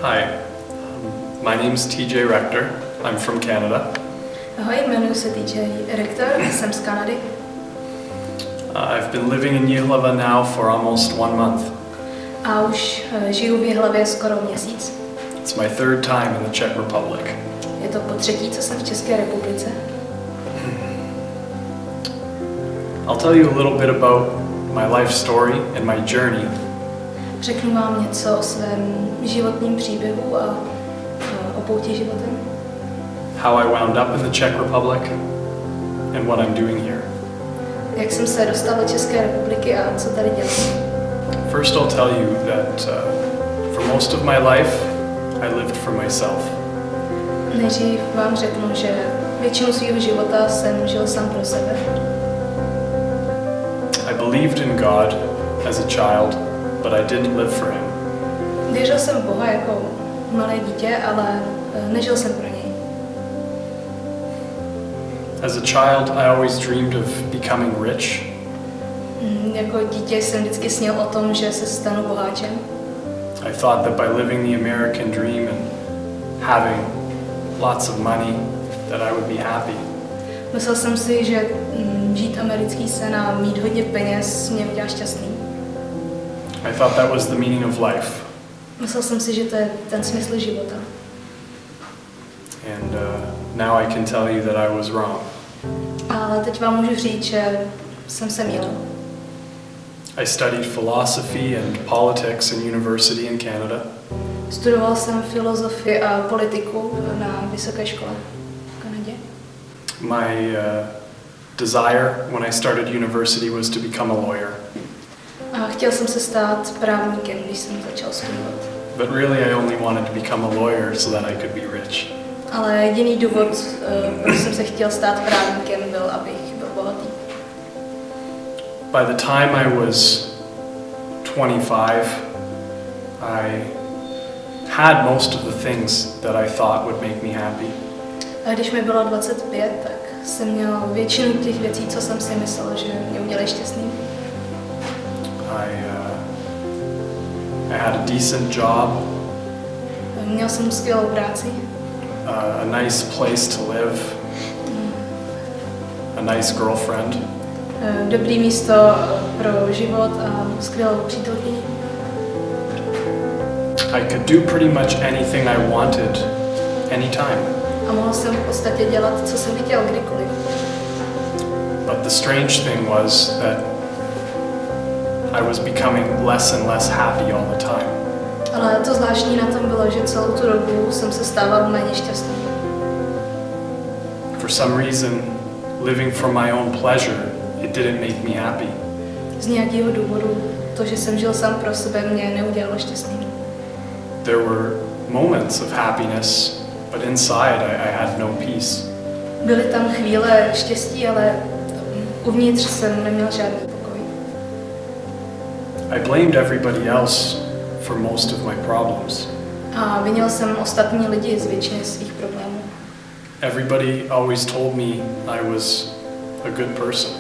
Hi, my name's TJ Rector. I'm from Canada. Ahoj, jmenuji se TJ Rector, jsem z Kanady. I've been living in Jihlava now for almost 1 month. A už žiju v Jihlavě skoro měsíc. It's my third time in the Czech Republic. Je to po třetí, co jsem v České republice. I'll tell you a little bit about my life story and my journey. Řeknu vám něco o svém životním příběhu a o pouti životem. How I wound up in the Czech Republic and what I'm doing here. Jak jsem se dostal do České republiky a co tady dělám. First I'll tell you that for most of my life I lived for myself. Nejdřív vám řeknu, že většinu svého života jsem žil sám pro sebe. I believed in God as a child, but I didn't live for him. Věřil jsem v Boha jako malé dítě, ale nežil jsem pro něj. As a child, I always dreamed of becoming rich. Jako dítě jsem vždycky snil o tom, že se stanu boháčem. I thought that by living the American dream and having lots of money, that I would be happy. Myslel jsem si, že žít americký sen a mít hodně peněz mě udělá šťastný. I thought that was the meaning of life. Myslel jsem si, že to je ten smysl života. And now I can tell you that I was wrong. Ale teď vám můžu říct, že jsem se mýlil. I studied philosophy and politics in university in Canada. Studoval jsem filozofii a politiku na vysoké škole v Kanadě. My desire when I started university was to become a lawyer. A chtěl jsem se stát právníkem, když jsem začal studovat. But really I only wanted to become a lawyer so that I could be rich. Ale jediný důvod, proč jsem se chtěl stát právníkem, byl, abych byl bohatý. By the time I was 25, I had most of the things that I thought would make me happy. A když mi bylo 25, tak jsem měl většinu těch věcí, co jsem si myslel, že mě udělají šťastný. I had a decent job. Měl jsem skvělou práci. A nice place to live. A nice girlfriend. Dobrý místo pro život a skvělou přítelkyni. I could do pretty much anything I wanted, anytime. A mohl jsem v podstatě dělat, co jsem chtěl, kdykoliv. But the strange thing was that I was becoming less and less happy all the time. Ale to zvláštní na tom bylo, že celou tu dobu jsem se stával méně šťastný. For some reason, living for my own pleasure, it didn't make me happy. Z nějakého důvodu to, že jsem žil sám pro sebe, mě neudělalo šťastný. There were moments of happiness, but inside I had no peace. Byly tam chvíle štěstí, ale uvnitř jsem neměl žádný pokoj. I blamed everybody else for most of my problems. A vinil jsem ostatní lidi z většiny svých problémů. Everybody always told me I was a good person.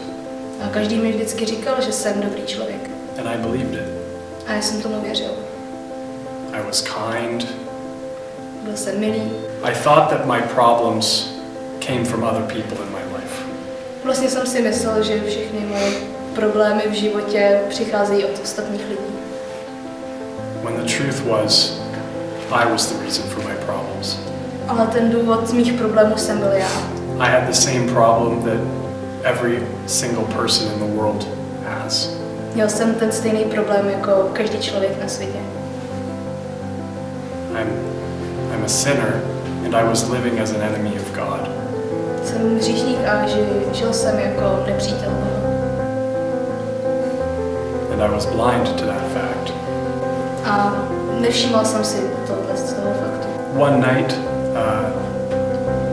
A každý mi vždycky říkal, že jsem dobrý člověk. And I believed it. A já jsem tomu věřil. I was kind. Byl jsem milý. I thought that my problems came from other people in my life. Vlastně jsem si myslel, že všechny moje problémy v životě přicházejí od ostatních lidí. When the truth was, I was the reason for my problems. Ale ten důvod mých problémů jsem byl já. I had the same problem that every single person in the world has. Měl jsem ten stejný problém jako každý člověk na světě. I'm a sinner and I was living as an enemy of God. Jsem hříšník a žil jsem jako nepřítel Boha. And I was blind to that fact. A nevšímal jsem si tohle z toho faktu. One night,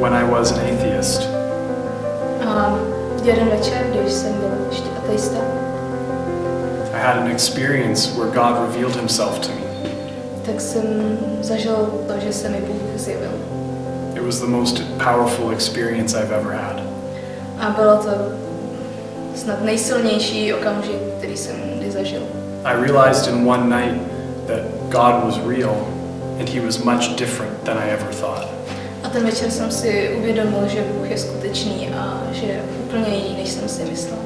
when I was an atheist, A jeden večer, když jsem byl ještě ateista, I had an experience where God revealed himself to me. tak jsem zažil to, že se mi Bůh zjevil. It was the most powerful experience I've ever had. A bylo to snad nejsilnější okamžik, který jsem kdy zažil. I realized in one night that God was real and he was much different than I ever thought. A ten večer jsem si uvědomil, že Bůh je skutečný a že je úplně jiný, než jsem si myslel.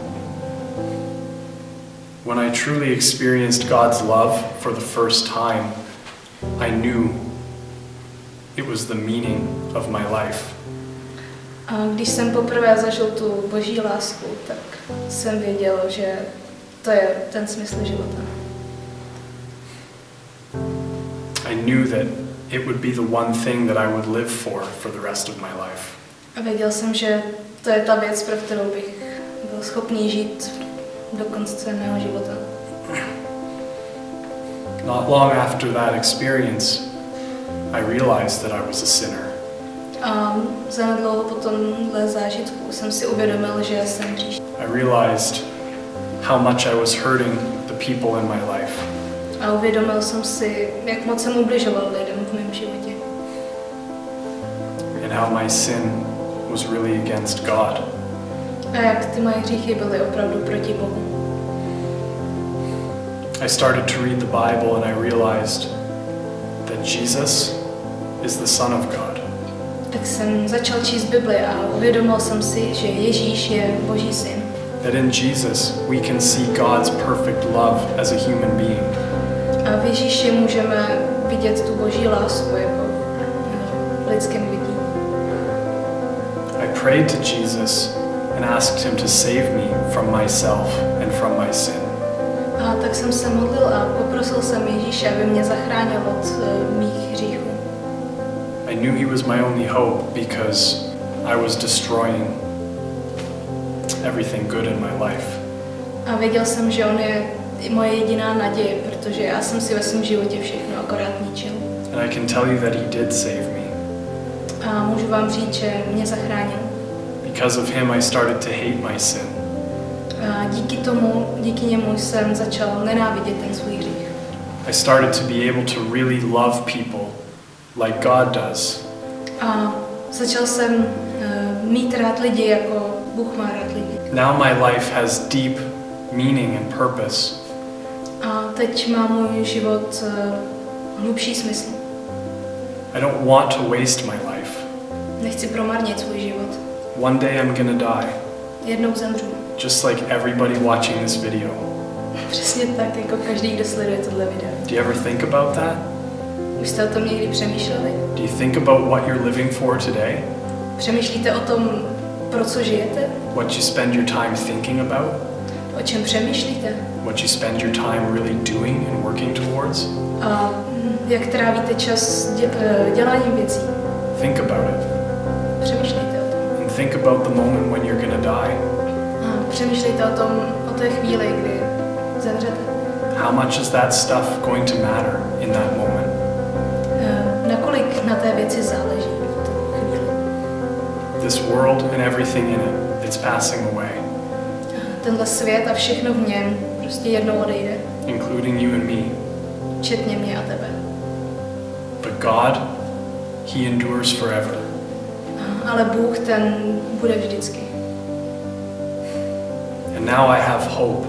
When I truly experienced God's love for the first time, I knew it was the meaning of my life. A když jsem poprvé zažil tu boží lásku, tak jsem věděl, že to je ten smysl života. I knew that it would be the one thing that I would live for the rest of my life. A věděl jsem, že to je ta věc, pro kterou bych byl schopný žít do konce mého života. Not long after that experience, I realized that I was a sinner. A zanedlouho po tomhle zážitku jsem si uvědomil, že jsem hříšný. I realized how much I was hurting the people in my life. A uvědomil jsem si, jak moc jsem ubližoval lidem v mém životě. And how my sin was really against God. A jak ty moje hříchy byly opravdu proti Bohu. I started to read the Bible and I realized that Jesus is the Son of God. Tak jsem začal číst Bibli a uvědomil jsem si, že Ježíš je Boží syn. That in Jesus we can see God's perfect love as a human being. A v Ježíši můžeme vidět tu Boží lásku jako v lidském vidí. I prayed to Jesus and asked him to save me from myself and from my sin. A tak jsem se modlil a poprosil jsem Ježíše, aby mě zachránil od mých hříchů. I knew he was my only hope because I was destroying everything good in my life. A věděl jsem, že on je moje jediná naděje, protože já jsem si ve svém životě všechno akorát ničil. And I can tell you that he did save me. A můžu vám říct, že mě zachránil. Because of him I started to hate my sin. A díky němu jsem začal nenávidět ten svůj hřích. I started to be able to really love people like God does. A začal jsem mít rád lidi, jako Bůh má rád lidi. Now my life has deep meaning and purpose. A teď má můj život hlubší smysl. I don't want to waste my life. Nechci promarnit svůj život. One day I'm gonna die, Jednou zemřu. just like everybody watching this video. Přesně tak, jako každý, kdo sleduje tohle video. Do you ever think about that? Už jste o tom někdy přemýšleli? Do you think about what you're living for today? Přemýšlíte o tom, pro co žijete? What you spend your time thinking about? O čem přemýšlíte? What you spend your time really doing and working towards? A jak trávíte čas děláním věcí? Think about it. Přemýšlejte o tom. And think about the moment when you're gonna die. A přemýšlejte o tom, o té chvíli, kdy zemřete. How much is that stuff going to matter in that moment? Nakolik na té věci záleží v tu chvíli? This world and everything in it, it's passing away, Tenhle svět a všechno v něm prostě jednou odejde, including you and me. včetně mě a tebe. But God, He endures forever. Ale Bůh, ten bude vždycky. And now I have hope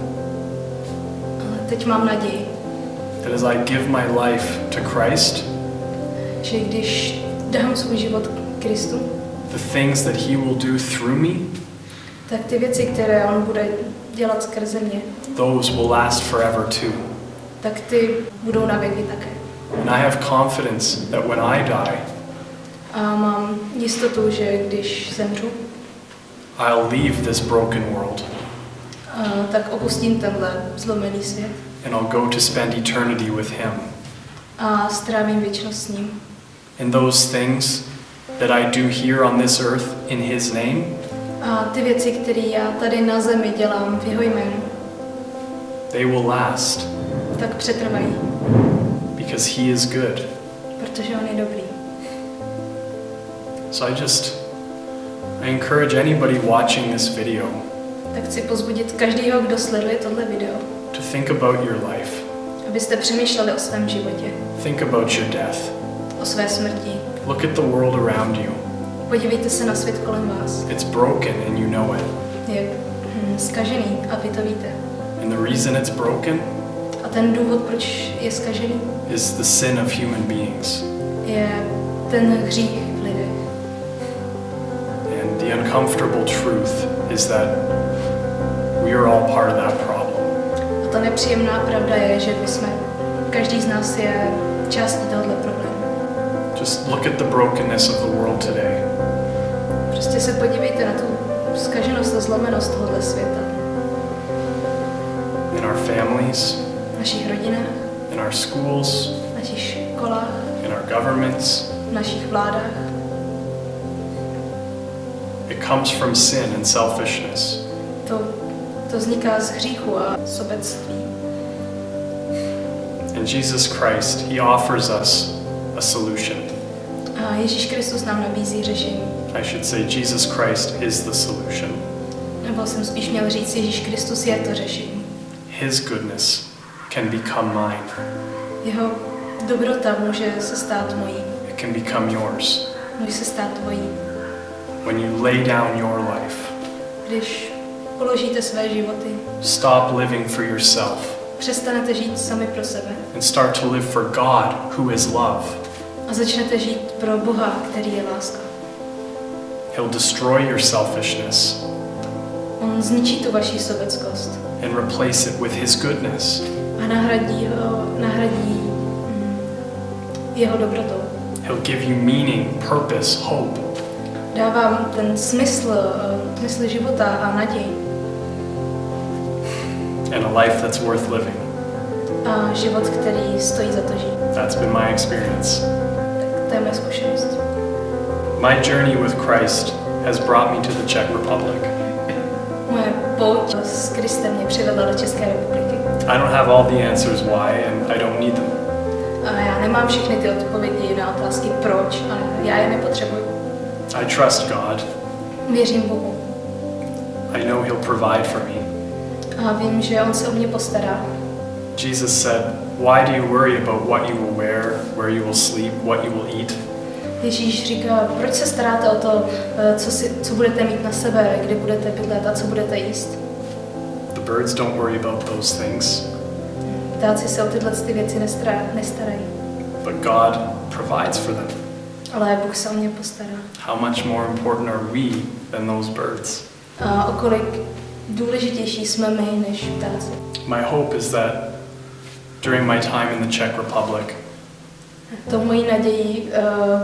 Ale teď mám naději, that as I give my life to Christ, že když dám svůj život Kristu, the things that He will do through me, tak ty věci, které on bude dělat skrze mě, those will last forever too. tak ty budou na věky také. And I have confidence that when I die, A mám jistotu, že když zemřu, I'll leave this broken world tak opustím tenhle zlomený svět and I'll go to spend eternity with Him. a strávím věčnost s ním. And those things that I do here on this earth in His name, A ty věci, které já tady na zemi dělám v jeho jménu, they will last tak přetrvají, because He is good. protože on je dobrý. So I encourage anybody watching this video Tak chci pozbudit každého, kdo sleduje tohle video, to think about your life. abyste přemýšleli o svém životě, Think about your death. o své smrti. Look at the world around you. Podívejte se na svět kolem vás. It's broken and you know it. Je zkažený a vy to víte. And the reason it's broken A ten důvod, proč je zkažený, is the sin of human beings. je ten hřích v lidech. And the uncomfortable truth is that we are all part of that problem. A ta nepříjemná pravda je, že každý z nás je částí tohoto problému. Just look at the brokenness of the world today. Prostě se podívejte na tu zkaženost a zlomenost tohoto světa. In our families, V našich rodinách, in our schools, v našich školách, in our governments. v našich vládách. It comes from sin and selfishness. To vzniká z hříchu a sobectví. And Jesus Christ, He offers us a solution. A Ježíš Kristus nám nabízí řešení. I should say Jesus Christ is the solution. Nebo jsem spíš měl říct, Ježíš Kristus je to řešení. His goodness can become mine. Jeho dobrota může se stát mojí. It can become yours. Může se stát tvojí. When you lay down your life, Když položíte své životy, stop living for yourself, přestanete žít sami pro sebe and start to live for God, who is love. a začnete žít pro Boha, který je láska. He'll destroy your selfishness On zničí tu vaši sobeckost and replace it with His goodness. a nahradí jeho dobrotou. He'll give you meaning, purpose, hope. Dává vám ten smysl života a naději And a life that's worth living. a život, který stojí za to žít. That's been my experience. Tak to je moje zkušenost. My journey with Christ has brought me to the Czech Republic. Moje pouť s Kristem mě přivedla do České republiky. I don't have all the answers why, and I don't need them. A já nemám všechny ty odpovědi na otázky proč, ale já je nepotřebuji. I trust God. Věřím Bohu I know He'll provide for me. a vím, že On se o mě postará. Jesus said, "Why do you worry about what you will wear, where you will sleep, what you will eat? Ježíš říká, proč se staráte o to, co budete mít na sebe, kde budete bydlet a co budete jíst. The birds don't worry about those things, Ptáci se o tyhle ty věci nestarají, but God provides for them. ale Bůh se o mě postará. How much more important are we than those birds?" A o kolik důležitější jsme my než ptáci. My hope is that during my time in the Czech Republic, To mojí naději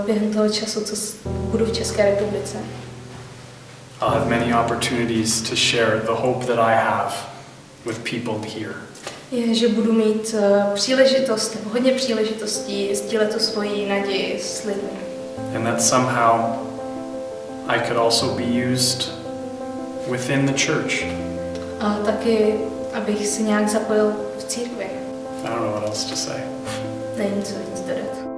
během toho času, co budu v České republice, I'll have many opportunities to share the hope that I have with people here. je, že budu mít příležitost, nebo hodně příležitostí sdílet tu svoji naději s lidmi. And that somehow I could also be used within the church. A taky, abych se nějak zapojil v církvi. I don't know what else to say. Není co víc dodat.